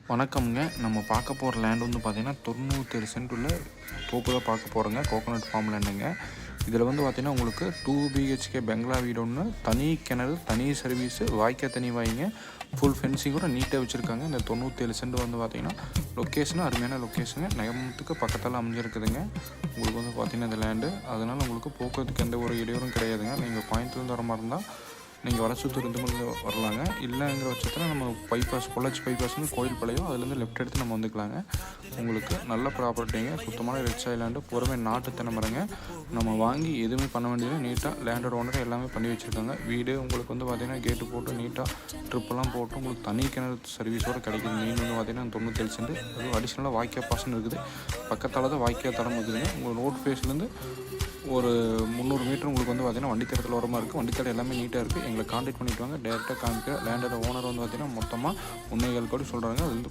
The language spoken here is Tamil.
வணக்கம்ங்க. நம்ம பார்க்க போற லேண்ட் வந்து பார்த்தீங்கன்னா, 97 சென்ட் உள்ள தோப்பு தான் பார்க்க போறோங்க. Coconut form லேண்டுங்க. இதில வந்து பார்த்தீங்கன்னா, உங்களுக்கு 2 பிஹெச்கே பெங்களா வீடு ஒண்ணு, தனி கிணறு, தனி சர்வீஸு, வாய்க்கா தனி வாய்ங்க. ஃபுல் ஃபென்சிங்கோட நீட்டா வச்சுருக்காங்க. இந்த 97 சென்ட் வந்து பார்த்தீங்கன்னா, லொக்கேஷனும் அருமையான லொக்கேஷனுங்க. நகரத்துக்கு பக்கத்தால அமைஞ்சிருக்குதுங்க. உங்களுக்கு வந்து பார்த்தீங்கன்னா, இந்த லேண்டு. அதனால உங்களுக்கு போக்குவரத்துக்கு எந்த ஒரு இடையூறும் கிடையாதுங்க. நீங்க கோயம்புத்தூர்லேருந்து வர மாரி இருந்தா நீங்கள் வடசூத்தூர் இந்த மாதிரி வரலாங்க. இல்லைங்கிற பட்சத்தில் நம்ம பைபாஸ் பொள்ளாச்சி பைபாஸ்னு கோயில்பாளையம் அதுலேருந்து லெஃப்ட் எடுத்து நம்ம வந்துக்கலாங்க. உங்களுக்கு நல்ல ப்ராப்பர்ட்டிங்க, சுத்தமான ரெட் சாயில் லேண்டு, பூராமே நாட்டு தென்னை மரங்க. நம்ம வாங்கி எதுவுமே பண்ண வேண்டியது நீட்டாக லேண்டோட ஓனர் எல்லாமே பண்ணி வச்சுருக்காங்க. வீடு உங்களுக்கு வந்து பார்த்திங்கன்னா கேட்டு போட்டு நீட்டாக ட்ரிப்பெல்லாம் போட்டு உங்களுக்கு தனி கிணறு சர்வீஸோடு கிடைக்குது. மீன் வந்து பார்த்திங்கன்னா 97 சென்ட், அதுவும் அடிஷ்னலாக வாய்க்கா பாசனம் இருக்குது. பக்கத்தால் தான் வாய்க்கா தடம் இருக்குதுங்க. உங்கள் ரோட் ஃபேஸ்லேருந்து ஒரு 300 மீட்டர் உங்களுக்கு வந்து பார்த்தீங்கன்னா வண்டித்தடத்தில் ஓரமாக இருக்குது. வண்டித்தடம் எல்லாமே நீட்டாக இருக்குது. எங்களை காண்டாக்ட் பண்ணிட்டு வாங்க. டேரெக்டாக காமிக்கிற லேண்டோட ஓனர் வந்து பார்த்தீங்கன்னா மொத்தமாக 1.25 கோடி சொல்கிறாங்க. அது வந்து